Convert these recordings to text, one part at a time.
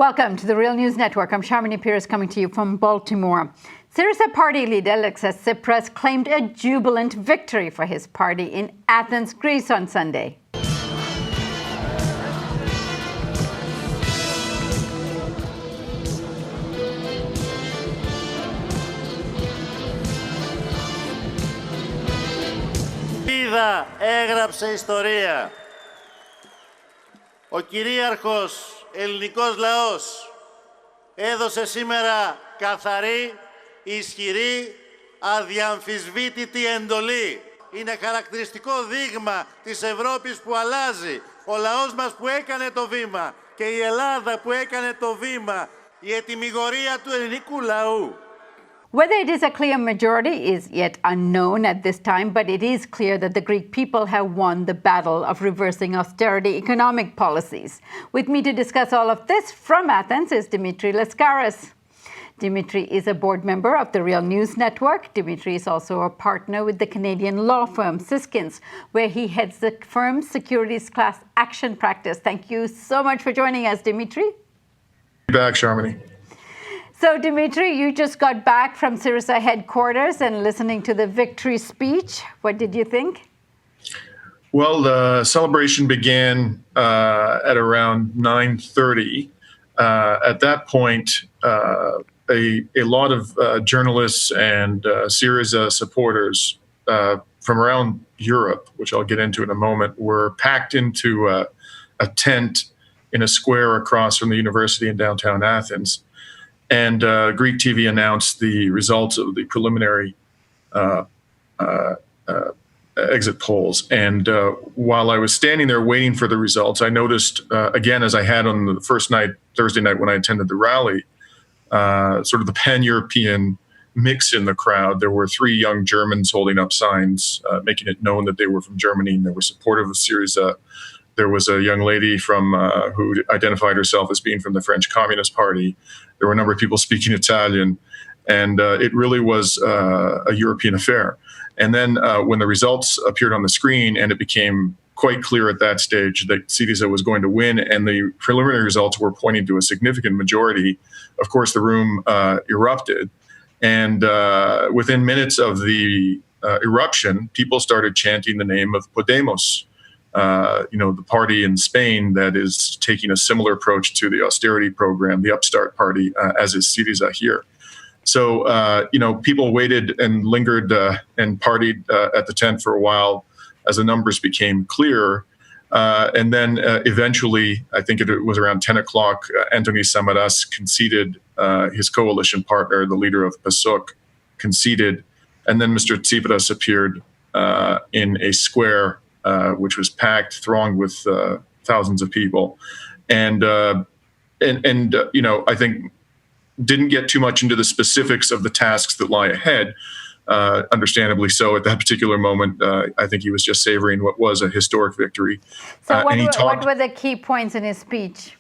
Welcome to the Real News Network. I'm Sharmini Pearce coming to you from Baltimore. SYRIZA party leader Alexis Tsipras claimed a jubilant victory for his party in Athens, Greece on Sunday. Είδα, έγραψε ιστορία. Ο κυρίαρχος ελληνικός λαός έδωσε σήμερα καθαρή, ισχυρή, αδιαμφισβήτητη εντολή. Είναι χαρακτηριστικό δείγμα της Ευρώπης που αλλάζει. Ο λαός μας που έκανε το βήμα και η Ελλάδα που έκανε το βήμα, η ετυμηγορία του ελληνικού λαού. Whether it is a clear majority is yet unknown at this time, but it is clear that the Greek people have won the battle of reversing austerity economic policies. With me to discuss all of this from Athens is Dimitri Lascaris. Dimitri is a board member of the Real News Network. Dimitri is also a partner with the Canadian law firm Siskins, where he heads the firm's securities class action practice. Thank you so much for joining us, Dimitri. Back, Sharmini. So, Dimitri, you just got back from SYRIZA headquarters and listening to the victory speech. What did you think? Well, the celebration began at around 9:30. At that point, a lot of journalists and SYRIZA supporters from around Europe, which I'll get into in a moment, were packed into a tent in a square across from the university in downtown Athens. And Greek TV announced the results of the preliminary exit polls. And while I was standing there waiting for the results, I noticed, again, as I had on the first night, Thursday night when I attended the rally, sort of the pan-European mix in the crowd. There were three young Germans holding up signs, making it known that they were from Germany and they were supportive of SYRIZA. There was a young lady from who identified herself as being from the French Communist Party. There were a number of people speaking Italian, and it really was a European affair. And then when the results appeared on the screen, and it became quite clear at that stage that SYRIZA was going to win, and the preliminary results were pointing to a significant majority, of course, the room erupted. And within minutes of the eruption, people started chanting the name of Podemos. The party in Spain that is taking a similar approach to the austerity program, the upstart party, as is SYRIZA here. So, people waited and lingered and partied at the tent for a while as the numbers became clearer. And then eventually, I think it was around 10 o'clock, Anthony Samaras conceded, his coalition partner, the leader of PASOK, conceded. And then Mr. Tsipras appeared in a square which was packed, thronged with thousands of people, and I think didn't get too much into the specifics of the tasks that lie ahead. Understandably so, at that particular moment, I think he was just savoring what was a historic victory. So, what were the key points in his speech?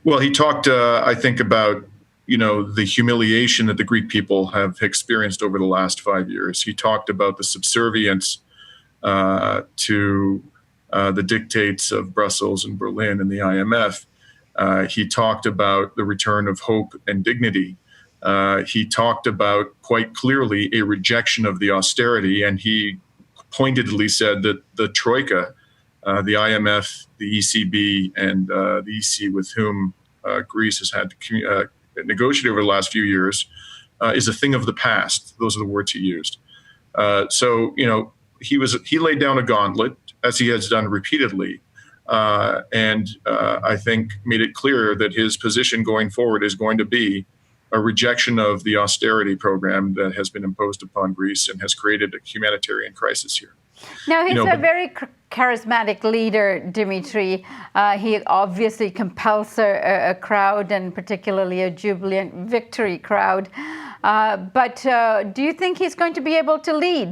Well, he talked, I think, about the humiliation that the Greek people have experienced over the last 5 years. He talked about the subservience to the dictates of Brussels and Berlin and the IMF. He talked about the return of hope and dignity. He talked about quite clearly a rejection of the austerity, and he pointedly said that the troika, the IMF, the ECB, and the EC with whom Greece has had to negotiate over the last few years, is a thing of the past. Those are the words he used. He laid down a gauntlet, as he has done repeatedly, and I think made it clear that his position going forward is going to be a rejection of the austerity program that has been imposed upon Greece and has created a humanitarian crisis here. Now, he's a very charismatic leader, Dimitri. He obviously compels a crowd, and particularly a jubilant victory crowd. But do you think he's going to be able to lead?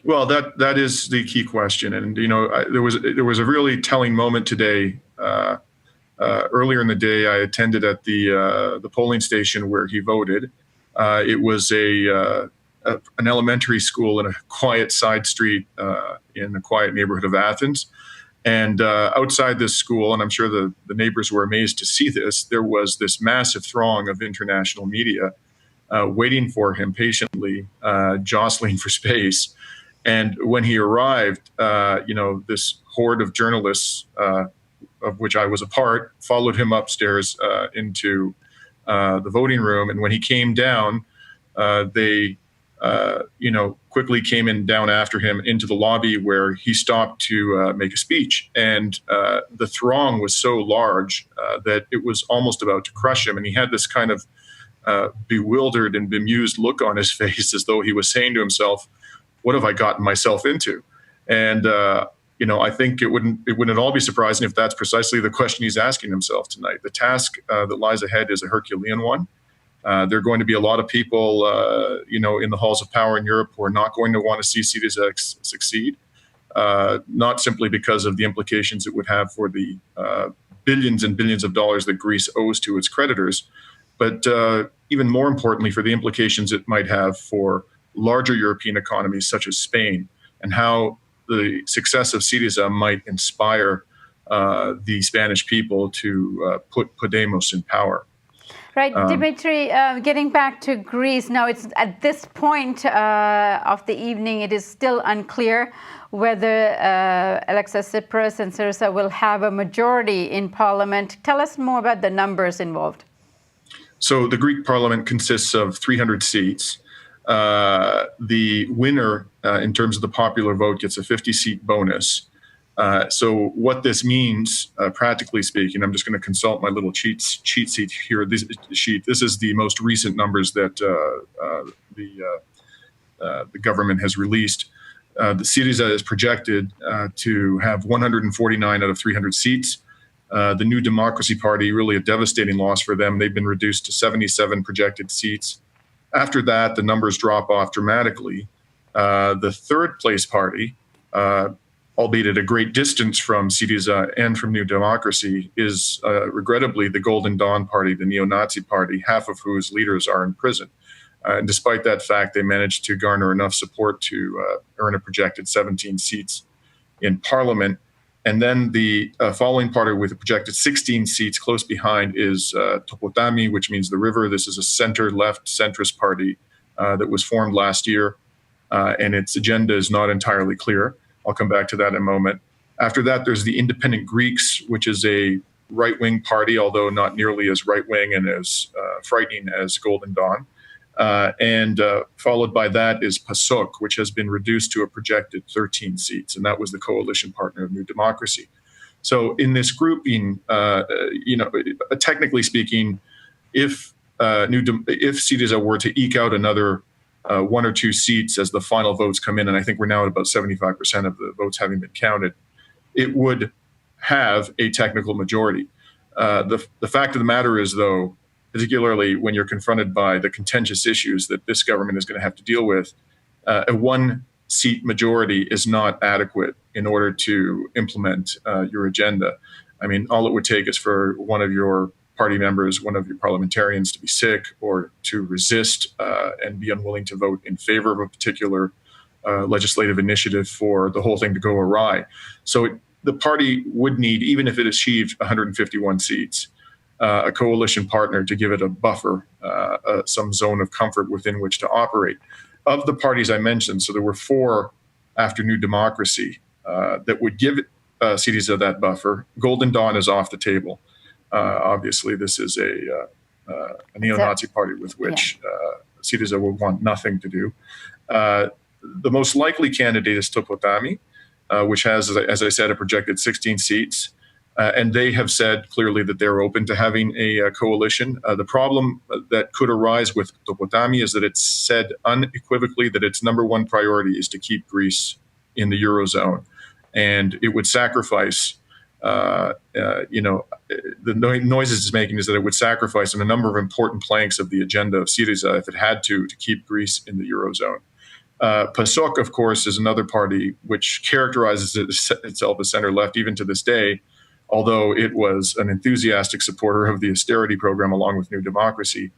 Well, that is the key question, and there was a really telling moment today. Earlier in the day, I attended at the polling station where he voted. It was an elementary school in a quiet side street in a quiet neighborhood of Athens, And outside this school, and I'm sure the neighbors were amazed to see this, there was this massive throng of international media waiting for him patiently, jostling for space. And when he arrived, this horde of journalists, of which I was a part, followed him upstairs into the voting room. And when he came down, they quickly came in down after him into the lobby where he stopped to make a speech. And the throng was so large that it was almost about to crush him. And he had this kind of bewildered and bemused look on his face, as though he was saying to himself, what have I gotten myself into? And, I think it wouldn't at all be surprising if that's precisely the question he's asking himself tonight. The task that lies ahead is a Herculean one. There are going to be a lot of people, in the halls of power in Europe who are not going to want to see SYRIZA succeed, not simply because of the implications it would have for the billions and billions of dollars that Greece owes to its creditors, but even more importantly, for the implications it might have for larger European economies such as Spain, and how the success of SYRIZA might inspire the Spanish people to put Podemos in power. Right, Dimitri, getting back to Greece, now it's at this point of the evening, it is still unclear whether Alexis Tsipras and SYRIZA will have a majority in parliament. Tell us more about the numbers involved. So the Greek parliament consists of 300 seats. The winner, in terms of the popular vote, gets a 50-seat bonus. So what this means, practically speaking, I'm just going to consult my little cheat sheet here. This is the most recent numbers that the government has released. The SYRIZA is projected to have 149 out of 300 seats. The New Democracy Party, really a devastating loss for them. They've been reduced to 77 projected seats. After that, the numbers drop off dramatically. The third place party, albeit at a great distance from SYRIZA and from New Democracy, is regrettably the Golden Dawn Party, the neo-Nazi party, half of whose leaders are in prison. And despite that fact, they managed to garner enough support to earn a projected 17 seats in parliament. And then the following party with a projected 16 seats close behind is Topotami, which means the river. This is a center-left centrist party that was formed last year, and its agenda is not entirely clear. I'll come back to that in a moment. After that, there's the Independent Greeks, which is a right-wing party, although not nearly as right-wing and as frightening as Golden Dawn. And followed by that is PASOK, which has been reduced to a projected 13 seats, and that was the coalition partner of New Democracy. So in this grouping, technically speaking, if SYRIZA were to eke out another one or two seats as the final votes come in, and I think we're now at about 75% of the votes having been counted, it would have a technical majority. The fact of the matter is, though, particularly when you're confronted by the contentious issues that this government is going to have to deal with, a one-seat majority is not adequate in order to implement your agenda. I mean, all it would take is for one of your party members, one of your parliamentarians to be sick or to resist and be unwilling to vote in favor of a particular legislative initiative for the whole thing to go awry. So the party would need, even if it achieved 151 seats, a coalition partner to give it a buffer, some zone of comfort within which to operate. Of the parties I mentioned, so there were four after New Democracy that would give SYRIZA that buffer. Golden Dawn is off the table. Obviously, this is a neo-Nazi party with which SYRIZA will want nothing to do. The most likely candidate is Topotami, which has, as I said, a projected 16 seats. And they have said clearly that they're open to having a coalition. The problem that could arise with Topotami is that it's said unequivocally that its number one priority is to keep Greece in the eurozone. And it would sacrifice, the noises it's making is that it would sacrifice on a number of important planks of the agenda of SYRIZA if it had to keep Greece in the eurozone. PASOK, of course, is another party which characterizes itself as center-left even to this day, although it was an enthusiastic supporter of the austerity program along with New Democracy.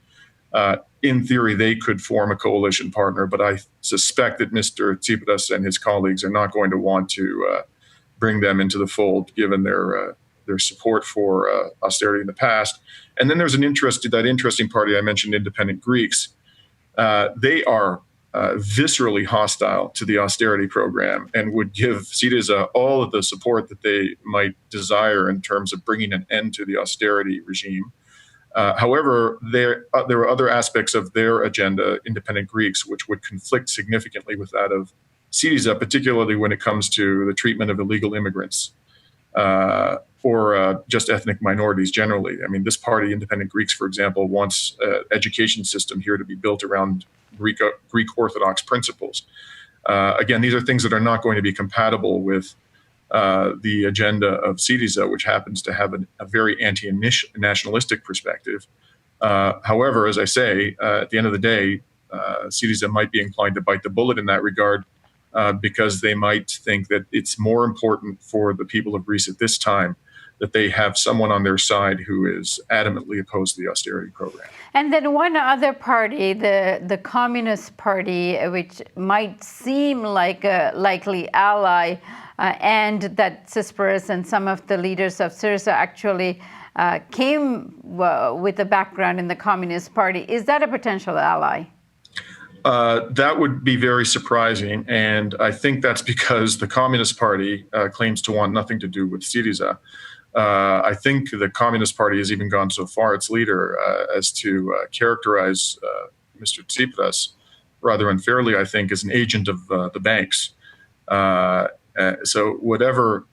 In theory, they could form a coalition partner, but I suspect that Mr. Tsipras and his colleagues are not going to want to bring them into the fold, given their support for austerity in the past. And then there's that interesting party I mentioned, Independent Greeks. They are viscerally hostile to the austerity program and would give SYRIZA all of the support that they might desire in terms of bringing an end to the austerity regime. However, there are other aspects of their agenda, Independent Greeks, which would conflict significantly with that of SYRIZA, particularly when it comes to the treatment of illegal immigrants or just ethnic minorities generally. I mean, this party, Independent Greeks, for example, wants an education system here to be built around Greek Orthodox principles. Again, these are things that are not going to be compatible with the agenda of SYRIZA, which happens to have a very anti-nationalistic perspective. However, as I say, at the end of the day, SYRIZA might be inclined to bite the bullet in that regard because they might think that it's more important for the people of Greece at this time that they have someone on their side who is adamantly opposed to the austerity program. And then one other party, the Communist Party, which might seem like a likely ally, and that SYRIZA and some of the leaders of SYRIZA actually came with a background in the Communist Party. Is that a potential ally? That would be very surprising, and I think that's because the Communist Party claims to want nothing to do with SYRIZA. I think the Communist Party has even gone so far, its leader, as to characterize Mr. Tsipras rather unfairly, I think, as an agent of the banks. So whatever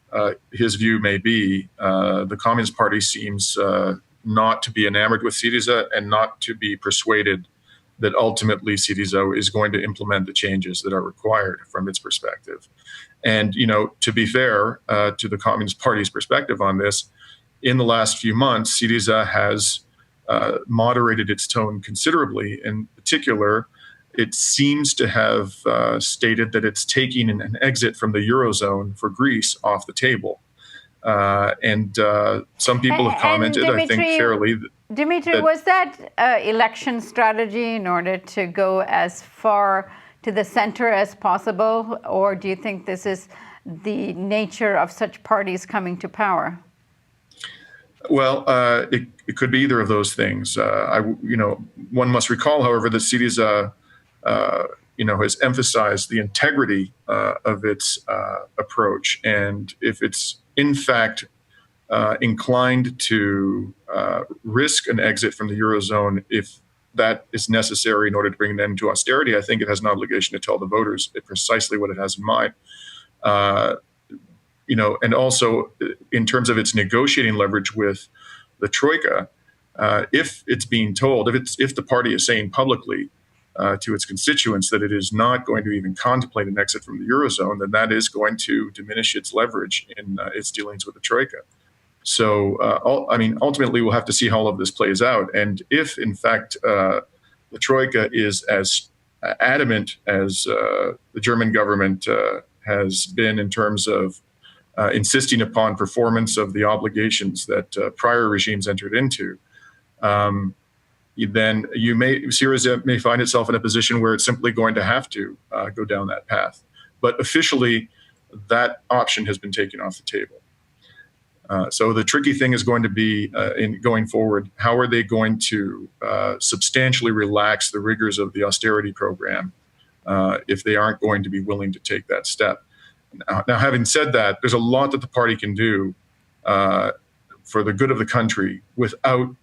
his view may be, the Communist Party seems not to be enamored with SYRIZA and not to be persuaded that ultimately SYRIZA is going to implement the changes that are required from its perspective. And, to be fair to the Communist Party's perspective on this, in the last few months, SYRIZA has moderated its tone considerably. In particular, it seems to have stated that it's taking an exit from the eurozone for Greece off the table. And some people have commented, Dimitri, I think fairly. Dimitri, was that election strategy in order to go as far to the center as possible? Or do you think this is the nature of such parties coming to power? Well, it could be either of those things. One must recall, however, that SYRIZA has emphasized the integrity of its approach. And if it's in fact inclined to risk an exit from the eurozone, if that is necessary in order to bring an end to austerity, I think it has an obligation to tell the voters precisely what it has in mind. And also in terms of its negotiating leverage with the troika, if it's being told, if the party is saying publicly to its constituents that it is not going to even contemplate an exit from the eurozone, then that is going to diminish its leverage in its dealings with the troika. So, ultimately, we'll have to see how all of this plays out. And if, in fact, the troika is as adamant as the German government has been in terms of insisting upon performance of the obligations that prior regimes entered into, then SYRIZA may find itself in a position where it's simply going to have to go down that path. But officially, that option has been taken off the table. So the tricky thing is going to be, in going forward, how are they going to substantially relax the rigors of the austerity program if they aren't going to be willing to take that step? Now, having said that, there's a lot that the party can do for the good of the country without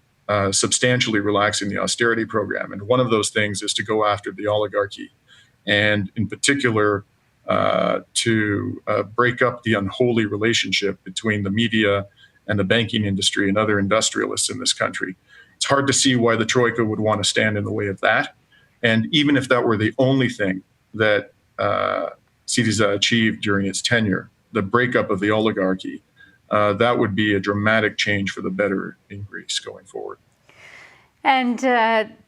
substantially relaxing the austerity program. And one of those things is to go after the oligarchy, and in particular, to break up the unholy relationship between the media and the banking industry and other industrialists in this country. It's hard to see why the troika would want to stand in the way of that. And even if that were the only thing that SYRIZA achieved during its tenure, the breakup of the oligarchy, that would be a dramatic change for the better in Greece going forward. And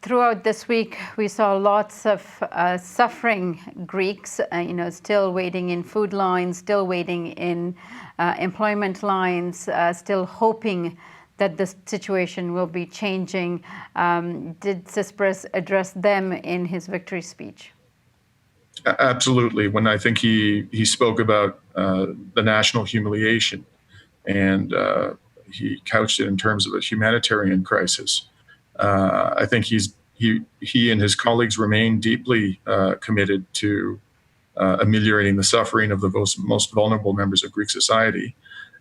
throughout this week, we saw lots of suffering Greeks, still waiting in food lines, still waiting in employment lines, still hoping that the situation will be changing. Did Tsipras address them in his victory speech? Absolutely. When I think he spoke about the national humiliation. And he couched it in terms of a humanitarian crisis. I think he and his colleagues remain deeply committed to ameliorating the suffering of the most vulnerable members of Greek society.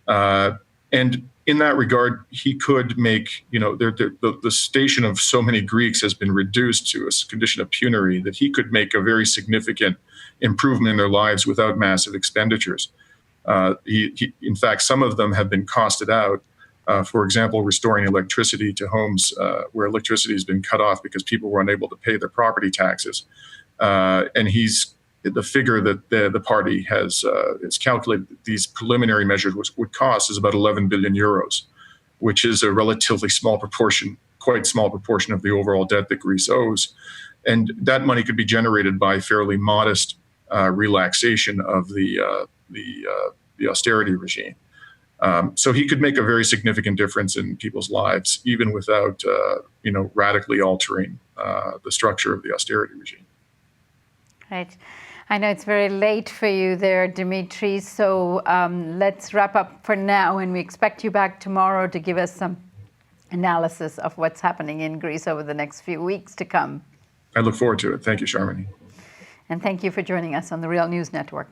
And in that regard, he could make, the station of so many Greeks has been reduced to a condition of penury that he could make a very significant improvement in their lives without massive expenditures. In fact, some of them have been costed out. For example, restoring electricity to homes where electricity has been cut off because people were unable to pay their property taxes. And the figure that the party has calculated that these preliminary measures would cost is about 11 billion euros, which is a relatively small proportion, quite small proportion of the overall debt that Greece owes. And that money could be generated by fairly modest relaxation of the austerity regime. So he could make a very significant difference in people's lives, even without, radically altering the structure of the austerity regime. Right. I know it's very late for you there, Dimitri, so let's wrap up for now, and we expect you back tomorrow to give us some analysis of what's happening in Greece over the next few weeks to come. I look forward to it. Thank you, Sharmini. And thank you for joining us on the Real News Network.